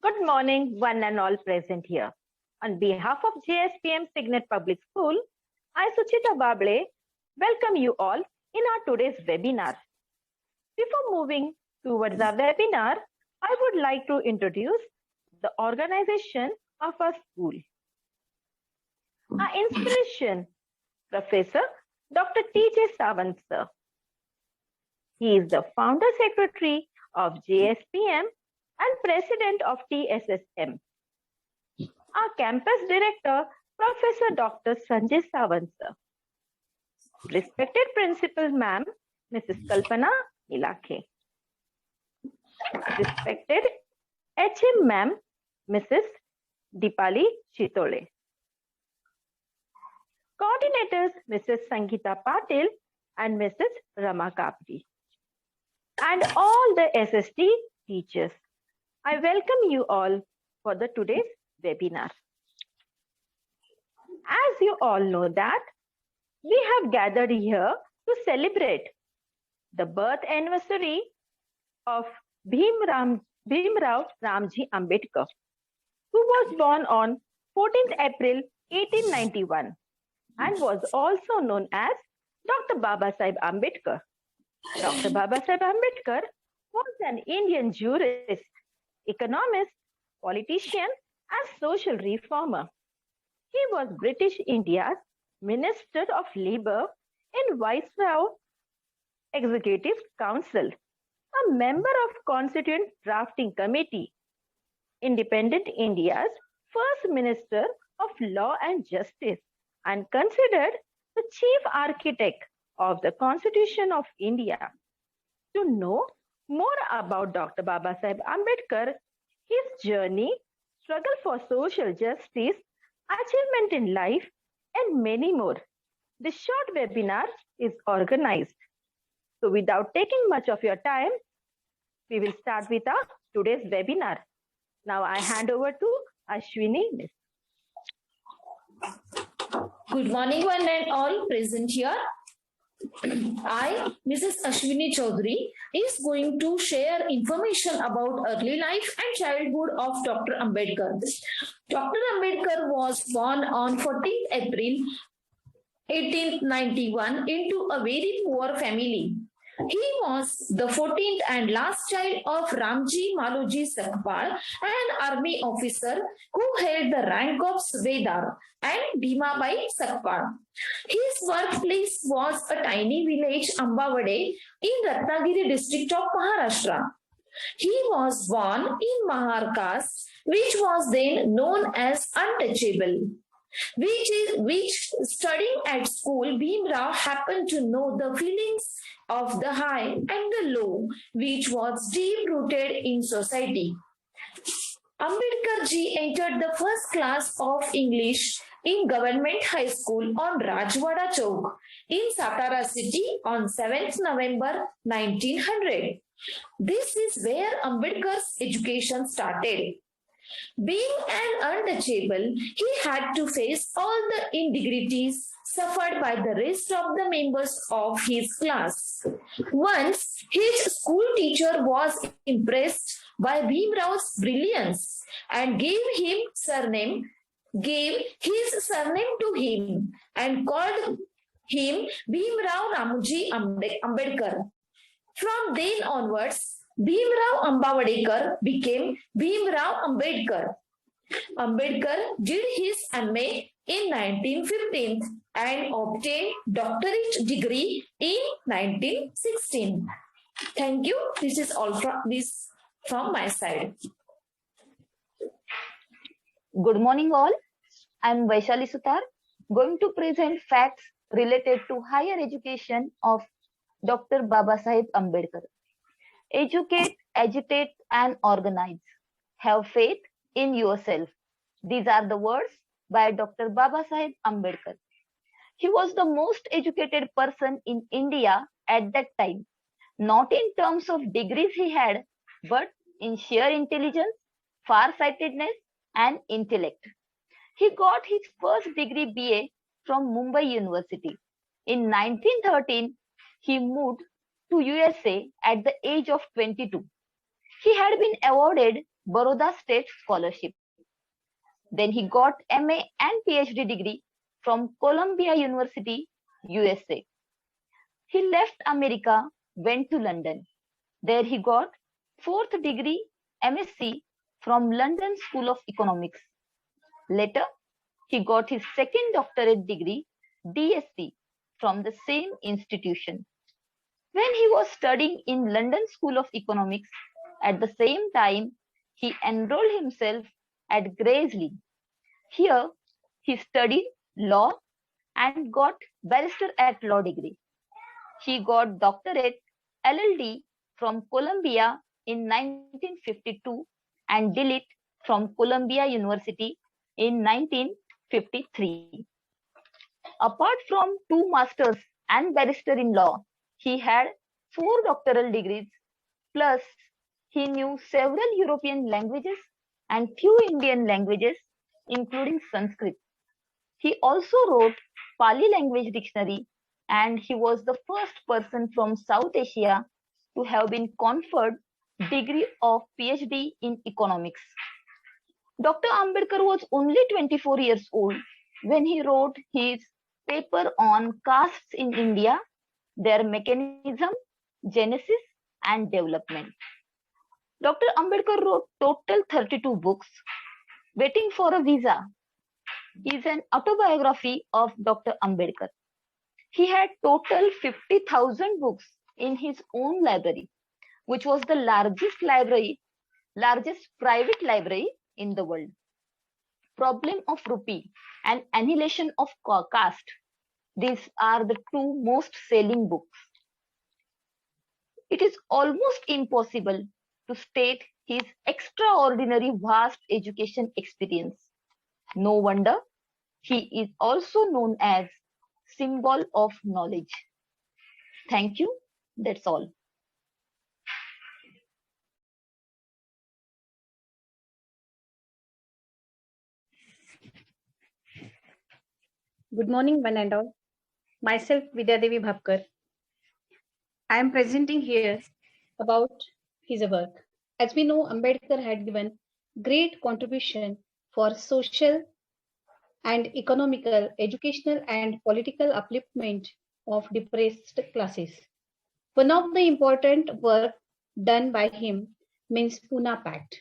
Good morning, one and all present here. On behalf of JSPM Signet Public School, I, Suchita Bable, welcome you all in our today's webinar. Before moving towards our webinar, I would like to introduce the organization of our school. Our inspiration, Professor Dr. T.J. Sawant, sir. He is the founder secretary of JSPM and president of TSSM. Our campus director, Professor Dr. Sanjay Sawant, sir. Respected principal ma'am, Mrs. Kalpana Ilakhe. Respected HM ma'am, Mrs. Dipali Chitole. Coordinators, Mrs. Sangeeta Patil and Mrs. Rama Kapdi. And all the SST teachers. I welcome you all for the today's webinar. As you all know that, we have gathered here to celebrate the birth anniversary of Bhimrao Ramji Ambedkar, who was born on 14th April 1891 and was also known as Dr. Babasaheb Ambedkar. Dr. Babasaheb Ambedkar was an Indian jurist, economist, politician, and social reformer. He was British India's Minister of Labour in Viceroy Executive Council, a member of Constituent Drafting Committee, Independent India's first Minister of Law and Justice, and considered the chief architect of the Constitution of India. To know more about Dr. Babasaheb Ambedkar, his journey, struggle for social justice, achievement in life, and many more, this short webinar is organized. So without taking much of your time, we will start with our today's webinar. Now I hand over to Ashwini. Good morning, one and all present here. I, Mrs. Ashwini Chaudhary, is going to share information about early life and childhood of Dr. Ambedkar. Dr. Ambedkar was born on 14th April 1891 into a very poor family. He was the 14th and last child of Ramji Maloji Sakpal, an army officer who held the rank of Subedar, and Bhimabai Sakpal. His birthplace was a tiny village, Ambavade, in Ratnagiri district of Maharashtra. He was born in Mahar caste, which was then known as untouchable. Which studying at school, Bhimrao happened to know the feelings of the high and the low, which was deep-rooted in society. Ambedkar ji entered the first class of English in Government High School on Rajwada Chowk in Satara city on 7th November 1900. This is where Ambedkar's education started. Being an untouchable, he had to face all the indignities suffered by the rest of the members of his class. Once, his school teacher was impressed by Bhimrao's brilliance and gave his surname to him and called him Bhimrao Ramji Ambedkar. From then onwards, Bhimrao Ambavadekar became Bhimrao Ambedkar. Ambedkar did his MA in 1915 and obtained doctorate degree in 1916. Thank you. This is all from my side. Good morning all. I am Vaishali Sutar, going to present facts related to higher education of Dr. Babasaheb Ambedkar. Educate, agitate, and organize. Have faith in yourself. These are the words by Dr. Babasaheb Ambedkar. He was the most educated person in India at that time, not in terms of degrees he had, but in sheer intelligence, far-sightedness, and intellect. He got his first degree BA from Mumbai University. In 1913, he moved to USA at the age of 22. He had been awarded Baroda State Scholarship. Then he got MA and PhD degree from Columbia University, USA. He left America, went to London. There he got fourth degree MSc from London School of Economics. Later, he got his second doctorate degree, DSc, from the same institution. When he was studying in London School of Economics, at the same time, he enrolled himself at Gray's Inn. Here, he studied law and got barrister at law degree. He got doctorate LLD from Columbia in 1952 and DLit from Columbia University in 1953. Apart from 2 masters and barrister in law, he had 4 doctoral degrees, plus he knew several European languages and few Indian languages, including Sanskrit. He also wrote Pali language dictionary, and he was the first person from South Asia to have been conferred degree of PhD in economics. Dr. Ambedkar was only 24 years old when he wrote his paper on castes in India, their mechanism, genesis, and development. Dr. Ambedkar wrote total 32 books. Waiting for a Visa is an autobiography of Dr. Ambedkar. He had total 50,000 books in his own library, which was the largest private library in the world. Problem of Rupee and Annihilation of Caste. These are the 2 most selling books. It is almost impossible to state his extraordinary vast education experience. No wonder he is also known as symbol of knowledge. Thank you. That's all. Good morning, one and all. Myself, Vidya Devi Bhavkar. I am presenting here about his work. As we know, Ambedkar had given great contribution for social and economical, educational and political upliftment of depressed classes. One of the important work done by him means Pune Pact.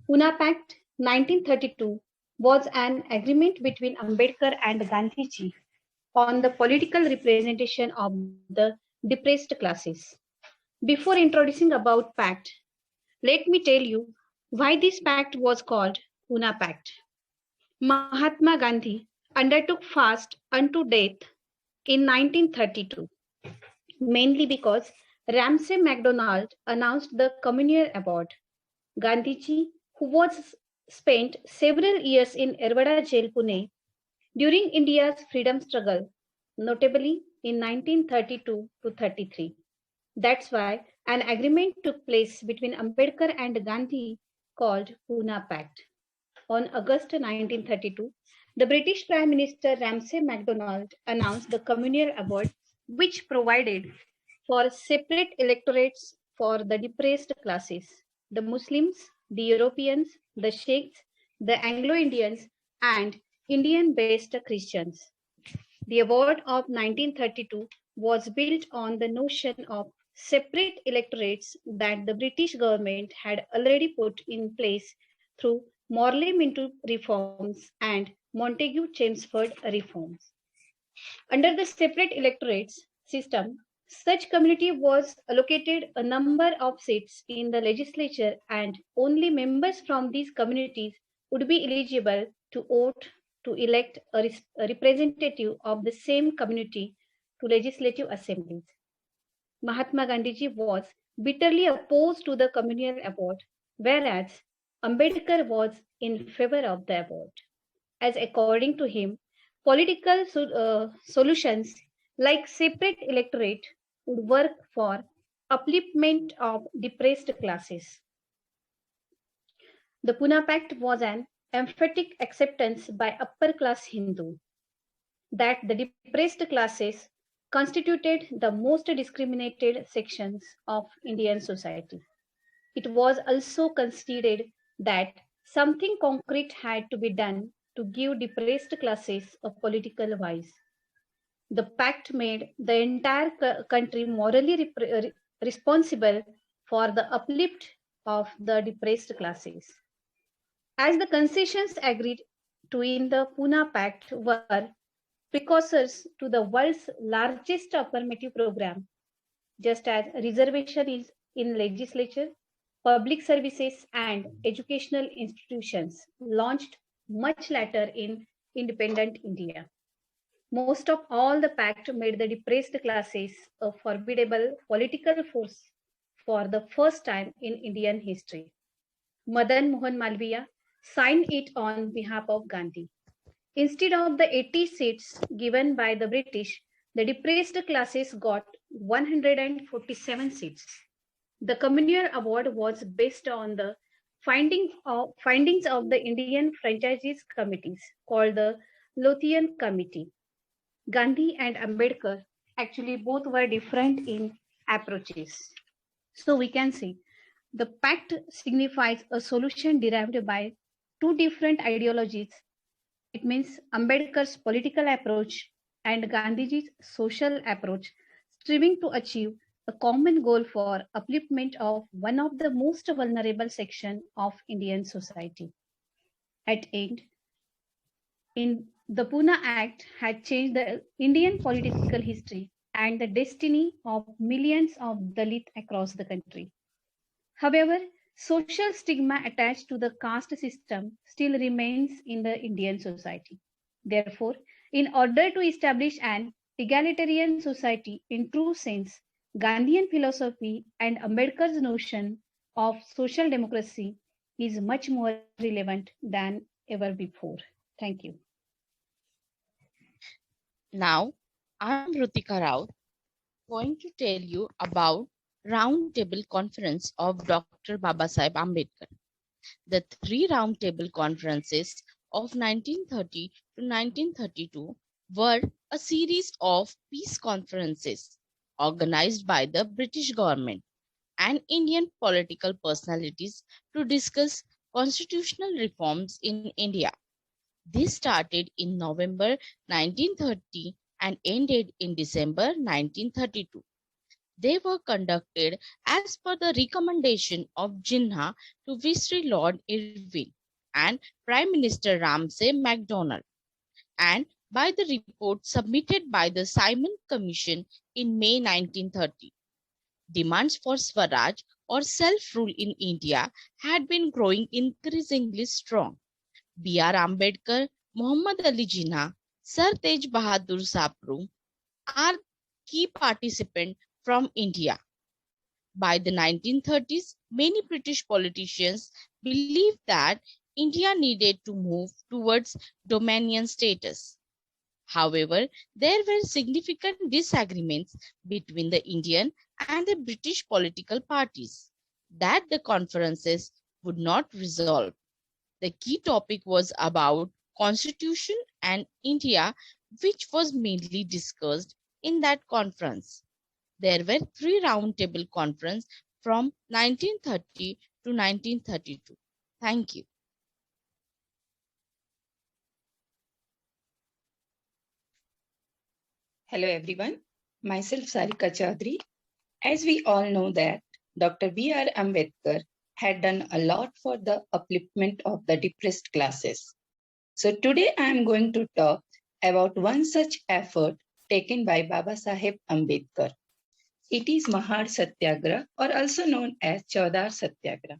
Pune Pact 1932 was an agreement between Ambedkar and Gandhiji on the political representation of the depressed classes. Before introducing about pact, let me tell you why this pact was called Pune Pact. Mahatma Gandhi undertook fast unto death in 1932, mainly because Ramsay MacDonald announced the communal abode. Gandhiji, who was spent several years in Erwada Jail, Pune, during India's freedom struggle, notably in 1932 to 33. That's why an agreement took place between Ambedkar and Gandhi called Pune Pact. On August 1932, the British Prime Minister Ramsay MacDonald announced the communal abode, which provided for separate electorates for the depressed classes, the Muslims, the Europeans, the Sheikhs, the Anglo-Indians, and Indian-based Christians. The award of 1932 was built on the notion of separate electorates that the British government had already put in place through Morley Minto reforms and Montagu-Chelmsford reforms. Under the separate electorates system, such community was allocated a number of seats in the legislature, and only members from these communities would be eligible to vote to elect a representative of the same community to legislative assemblies. Mahatma Gandhiji was bitterly opposed to the communal abode, whereas Ambedkar was in favor of the abode, as according to him, political solutions like separate electorate would work for upliftment of depressed classes. The Pune Pact was an emphatic acceptance by upper class Hindu that the depressed classes constituted the most discriminated sections of Indian society. It was also considered that something concrete had to be done to give depressed classes a political voice. The pact made the entire country morally responsible for the uplift of the depressed classes. As the concessions agreed to in the Pune Pact were precursors to the world's largest affirmative program, just as reservation is in legislature, public services and educational institutions launched much later in independent India. Most of all, the pact made the depressed classes a formidable political force for the first time in Indian history. Madan Mohan Malviya signed it on behalf of Gandhi. Instead of the 80 seats given by the British, the depressed classes got 147 seats. The Communal Award was based on the findings of the Indian Franchises Committees called the Lothian Committee. Gandhi and Ambedkar actually both were different in approaches. So we can see the pact signifies a solution derived by two different ideologies. It means Ambedkar's political approach and Gandhiji's social approach, striving to achieve a common goal for upliftment of one of the most vulnerable section of Indian society. At end, in the Pune Act had changed the Indian political history and the destiny of millions of Dalit across the country. However, social stigma attached to the caste system still remains in the Indian society. Therefore, in order to establish an egalitarian society in true sense, Gandhian philosophy and Ambedkar's notion of social democracy is much more relevant than ever before. Thank you. Now, I'm Rutika Rao, going to tell you about Roundtable Conference of Dr. Babasaheb Ambedkar. The three Roundtable Conferences of 1930 to 1932 were a series of peace conferences organized by the British government and Indian political personalities to discuss constitutional reforms in India. This started in November 1930 and ended in December 1932. They were conducted as per the recommendation of Jinnah to Viceroy Lord Irwin and Prime Minister Ramsay MacDonald, and by the report submitted by the Simon Commission in May 1930. Demands for Swaraj or self-rule in India had been growing increasingly strong. B.R. Ambedkar, Muhammad Ali Jinnah, Sir Tej Bahadur Sapru are key participants from India. By the 1930s, many British politicians believed that India needed to move towards dominion status. However, there were significant disagreements between the Indian and the British political parties that the conferences would not resolve. The key topic was about Constitution and India, which was mainly discussed in that conference. There were three roundtable conferences from 1930 to 1932. Thank you. Hello everyone, myself Sarika Chaudhary. As we all know that Dr. B.R. Ambedkar had done a lot for the upliftment of the depressed classes. So today I am going to talk about one such effort taken by Babasaheb Ambedkar. It is Mahad Satyagraha, or also known as Chaudhar Satyagraha.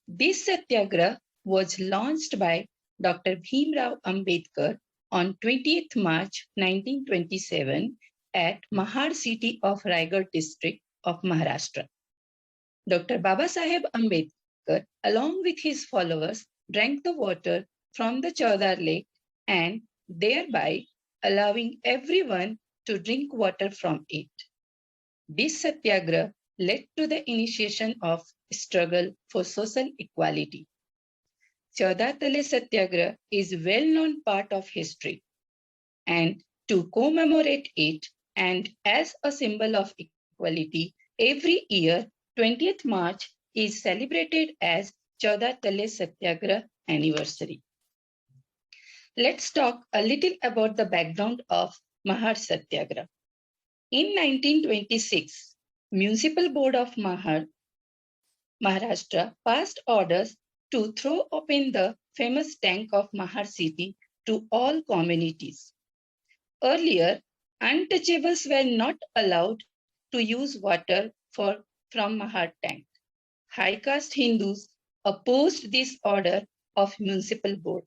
This Satyagraha was launched by Dr. Bhimrao Ambedkar on 20th March 1927 at Mahad city of Raigad district of Maharashtra. Dr. Babasaheb Ambedkar, along with his followers, drank the water from the Chaudhar lake and thereby allowing everyone to drink water from it. This Satyagraha led to the initiation of struggle for social equality. Chaudhar Tale Satyagraha is a well-known part of history, and to commemorate it and as a symbol of equality, every year 20th March is celebrated as Chaudah Tale Satyagrah anniversary. Let's talk a little about the background of Mahad Satyagrah. In 1926, Municipal Board of Maharashtra passed orders to throw open the famous tank of Mahad city to all communities. Earlier, untouchables were not allowed to use water from Mahad tank. High caste Hindus opposed this order of municipal board.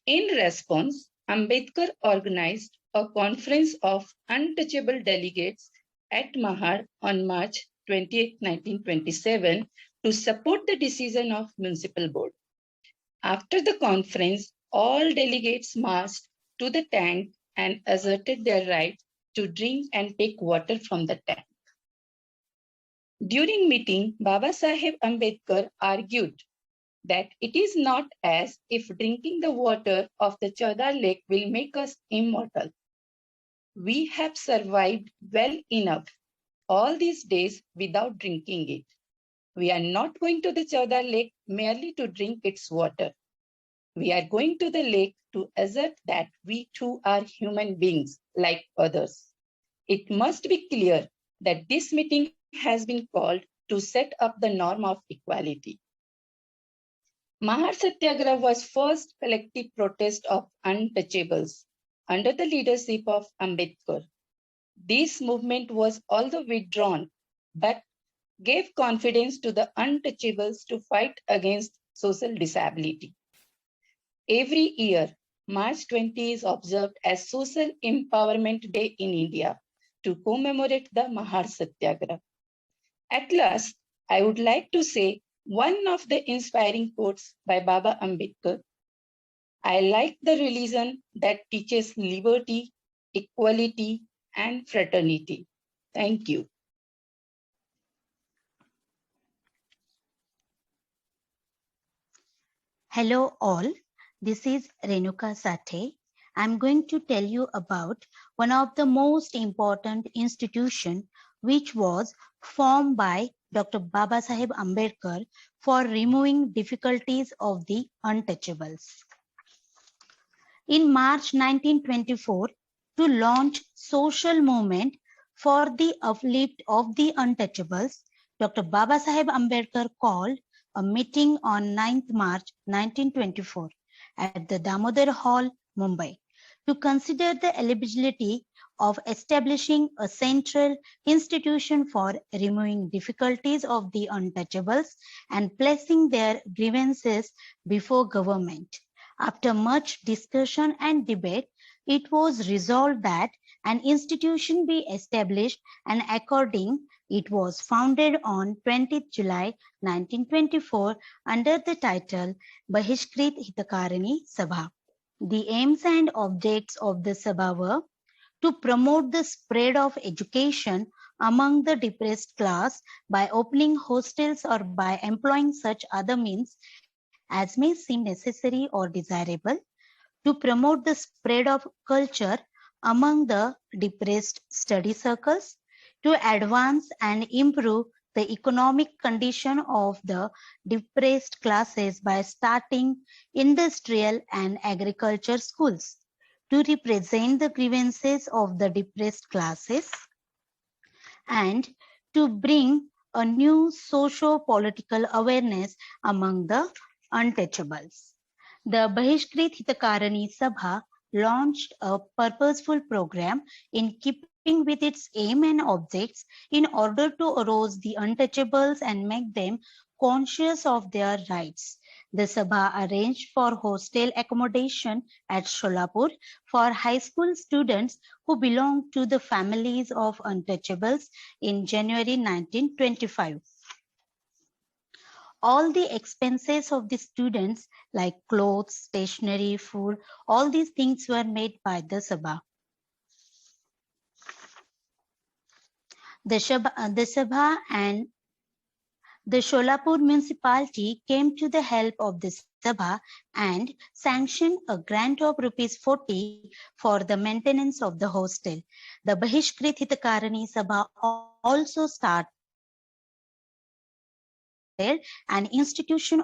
In response, Ambedkar organized a conference of untouchable delegates at Mahad on March 28, 1927 to support the decision of municipal board. After the conference, all delegates marched to the tank and asserted their right to drink and take water from the tank. During meeting, Baba Saheb Ambedkar argued that it is not as if drinking the water of the Chaudah Lake will make us immortal. We have survived well enough all these days without drinking it. We are not going to the Chaudah Lake merely to drink its water. We are going to the lake to assert that we too are human beings like others. It must be clear that this meeting has been called to set up the norm of equality. Mahad Satyagrah was first collective protest of untouchables under the leadership of Ambedkar. This movement was although withdrawn, but gave confidence to the untouchables to fight against social disability. Every year, March 20 is observed as Social Empowerment Day in India to commemorate the Mahad Satyagrah. At last, I would like to say one of the inspiring quotes by Baba Ambedkar. I like the religion that teaches liberty, equality, and fraternity. Thank you. Hello all, this is Renuka Sathe. I'm going to tell you about one of the most important institutions which was formed by Dr. Baba Saheb Ambedkar for removing difficulties of the untouchables. In March 1924, to launch social movement for the uplift of the untouchables, Dr. Baba Saheb Ambedkar called a meeting on 9th March 1924 at the Damodar Hall, Mumbai, to consider the eligibility of establishing a central institution for removing difficulties of the untouchables and placing their grievances before government. After much discussion and debate, it was resolved that an institution be established, and according it was founded on 20th July 1924 under the title Bahishkrit Hitakarani Sabha. The aims and objects of the Sabha were to promote the spread of education among the depressed class by opening hostels or by employing such other means as may seem necessary or desirable, to promote the spread of culture among the depressed study circles, to advance and improve the economic condition of the depressed classes by starting industrial and agriculture schools, to represent the grievances of the depressed classes, and to bring a new socio-political awareness among the untouchables. The Bahishkrit Hitakarani Sabha launched a purposeful program in keeping with its aim and objects in order to arouse the untouchables and make them conscious of their rights. The Sabha arranged for hostel accommodation at Sholapur for high school students who belonged to the families of untouchables in January 1925. All the expenses of the students like clothes, stationery, food, all these things were made by the Sabha. The Sabha and the Sholapur municipality came to the help of the Sabha and sanctioned a grant of ₹40 for the maintenance of the hostel. The Bahishkrit Hitakarani Sabha also started an institution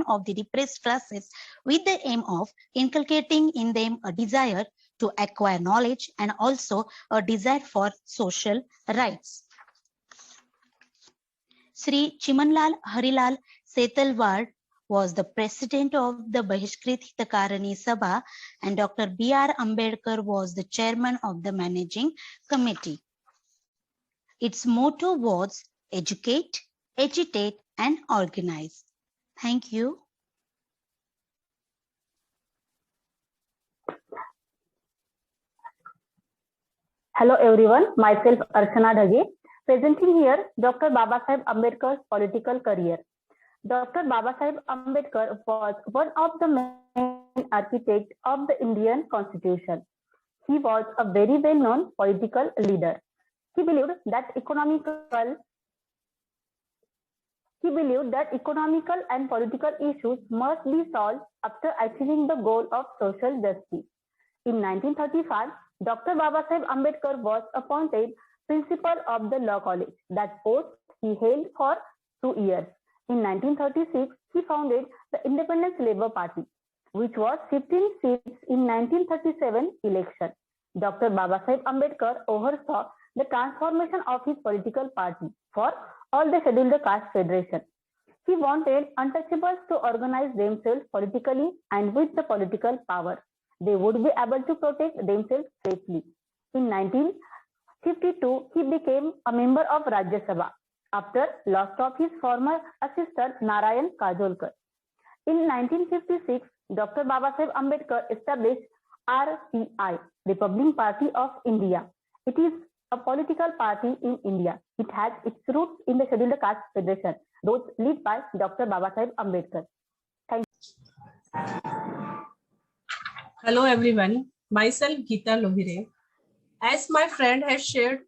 of the depressed classes with the aim of inculcating in them a desire to acquire knowledge and also a desire for social rights. Sri Chimanlal Harilal Setalwad was the president of the Bahishkrit Hitakarani Sabha, and Dr. B.R. Ambedkar was the chairman of the managing committee. Its motto was educate, agitate, and organize. Thank you. Hello everyone, myself Archana Dhage, presenting here Dr. Babasaheb Ambedkar's political career. Dr. Babasaheb Ambedkar was one of the main architects of the Indian Constitution. He was a very well-known political leader. He believed that economical and political issues must be solved after achieving the goal of social justice. In 1935, Dr. Babasaheb Ambedkar was appointed principal of the Law College. That post he held for 2 years. In 1936, he founded the Independence Labour Party, which was 15 seats in 1937 election. Dr. Babasaheb Ambedkar oversaw the transformation of his political party for all the scheduled caste federation. He wanted untouchables to organize themselves politically, and with the political power, they would be able to protect themselves safely. In 1952, he became a member of Rajya Sabha after loss of his former assistant Narayan Kajolkar. In 1956, Dr. Babasaheb Ambedkar established RPI, Republican Party of India. It is a political party in India. It has its roots in the Scheduled Caste Federation, those led by Dr. Babasaheb Ambedkar. Thank you. Hello everyone, myself Geeta Lohire. As my friend has shared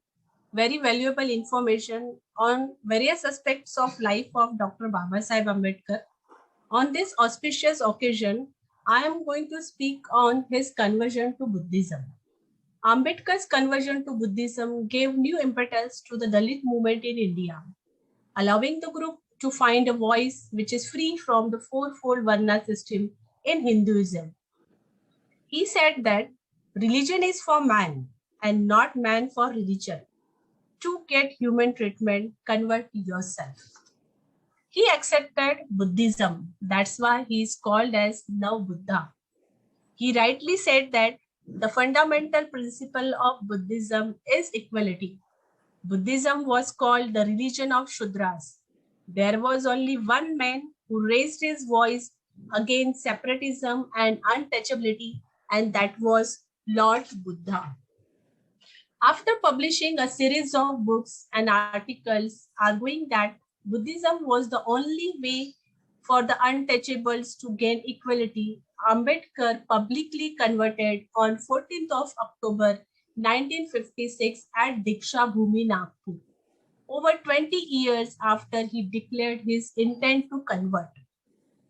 very valuable information on various aspects of life of Dr. Babasaheb Ambedkar, on this auspicious occasion, I am going to speak on his conversion to Buddhism. Ambedkar's conversion to Buddhism gave new impetus to the Dalit movement in India, allowing the group to find a voice which is free from the fourfold Varna system in Hinduism. He said that religion is for man and not man for religion. To get human treatment, convert yourself. He accepted Buddhism. That's why he is called as now Buddha. He rightly said that the fundamental principle of Buddhism is equality. Buddhism was called the religion of Shudras. There was only one man who raised his voice against separatism and untouchability, and that was Lord Buddha. After publishing a series of books and articles arguing that Buddhism was the only way for the untouchables to gain equality, Ambedkar publicly converted on 14th of October 1956 at Diksha Bhumi, Nagpur, over 20 years after he declared his intent to convert.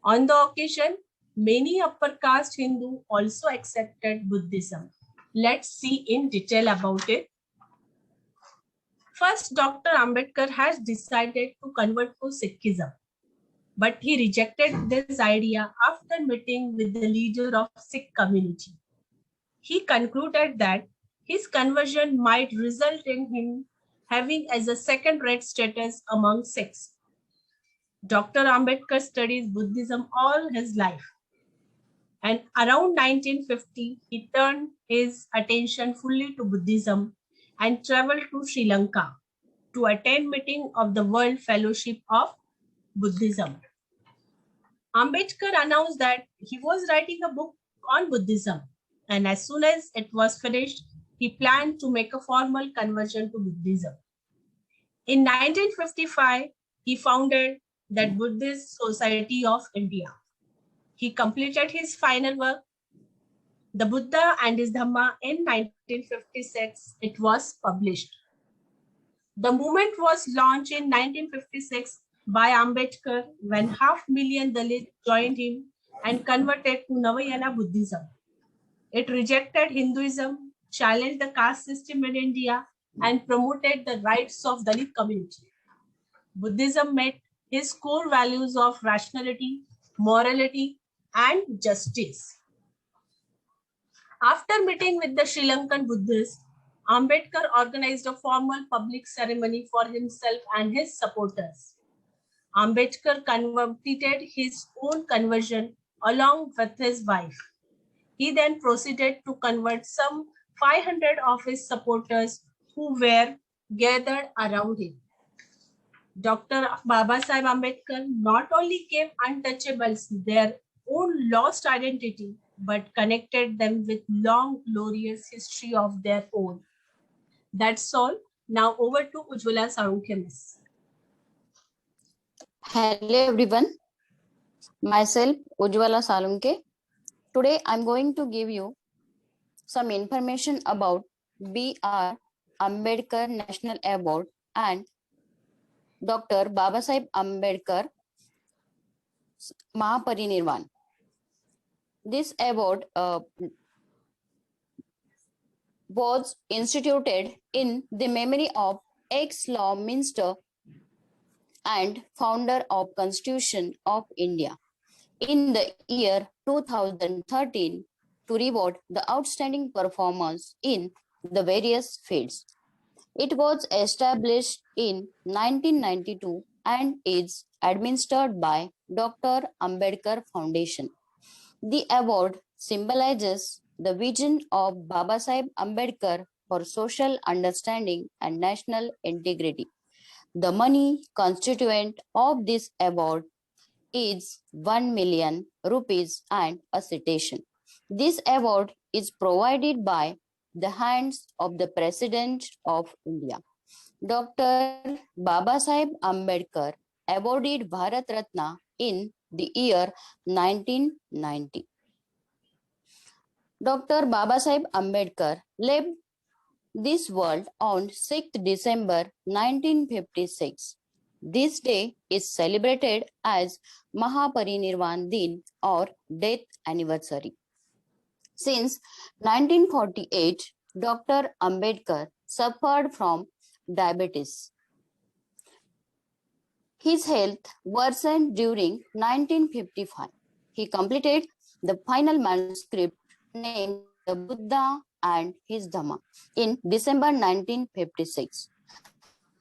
On the occasion, many upper caste Hindu also accepted Buddhism. Let's see in detail about it. First, Dr. Ambedkar has decided to convert to Sikhism, but he rejected this idea after meeting with the leader of Sikh community. He concluded that his conversion might result in him having as a second-rate status among Sikhs. Dr. Ambedkar studied Buddhism all his life, and around 1950, he turned his attention fully to Buddhism and traveled to Sri Lanka to attend meeting of the World Fellowship of Buddhism. Ambedkar announced that he was writing a book on Buddhism, and as soon as it was finished, he planned to make a formal conversion to Buddhism. In 1955, he founded the Buddhist Society of India. He completed his final work, The Buddha and his Dhamma, in 1956. It was published. The movement was launched in 1956 by Ambedkar when 500,000 Dalits joined him and converted to Navayana Buddhism. It rejected Hinduism, challenged the caste system in India, and promoted the rights of Dalit community. Buddhism met his core values of rationality, morality, and justice. After meeting with the Sri Lankan Buddhists, Ambedkar organized a formal public ceremony for himself and his supporters. Ambedkar completed his own conversion along with his wife. He then proceeded to convert some 500 of his supporters who were gathered around him. Dr. Babasaheb Ambedkar not only gave untouchables their own lost identity, but connected them with long, glorious history of their own. That's all. Now over to Ujjwala Salunkhe, Miss. Hello everyone, myself Ujjwala Salunkhe. Today I'm going to give you some information about B.R. Ambedkar National Award and Dr. Babasaheb Ambedkar Mahaparinirvan. This award was instituted in the memory of ex-law minister and founder of Constitution of India in the year 2013 to reward the outstanding performance in the various fields. It was established in 1992 and is administered by Dr. Ambedkar Foundation. The award symbolizes the vision of Babasaheb Ambedkar for social understanding and national integrity. The money constituent of this award is 1 million rupees and a citation. This award is provided by the hands of the President of India. Dr. Babasaheb Ambedkar awarded Bharat Ratna in the year 1990. Dr. Babasaheb Ambedkar left this world on 6th December 1956. This day is celebrated as Mahaparinirvan Din or death anniversary. Since 1948, Dr. Ambedkar suffered from diabetes. His health worsened during 1955. He completed the final manuscript named The Buddha and His Dhamma in December 1956.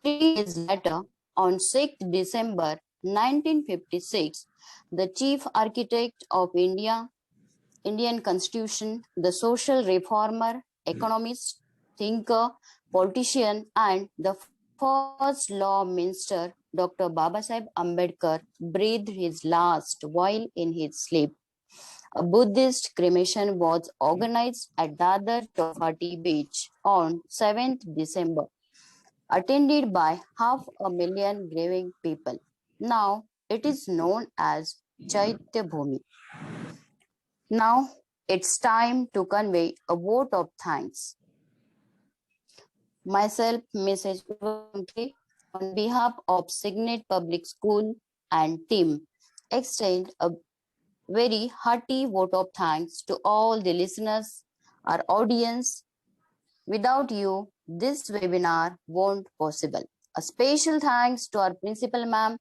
3 years later, on 6th December 1956, the chief architect of Indian Constitution, the social reformer, economist, thinker, politician, and the first law minister, Dr. Babasaheb Ambedkar, breathed his last while in his sleep. A Buddhist cremation was organized at Dadar Chowpatty Beach on 7th December, attended by 500,000 grieving people. Now it is known as Chaitya Bhumi. Now it's time to convey a vote of thanks. Myself, Mrs. Ujjwala, on behalf of Signet Public School and team, extend a very hearty vote of thanks to all the listeners, our audience. Without you, this webinar won't possible. A special thanks to our principal ma'am,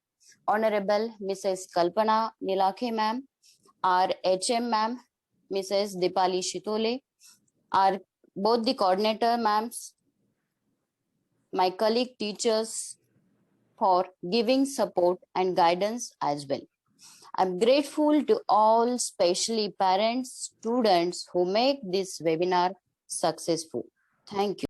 Honorable Mrs. Kalpana Nilakhe ma'am, our HM ma'am, Mrs. Dipali Shitole, our both the coordinator ma'ams, my colleague teachers for giving support and guidance as well. I'm grateful to all, especially parents, students who make this webinar successful. Thank you.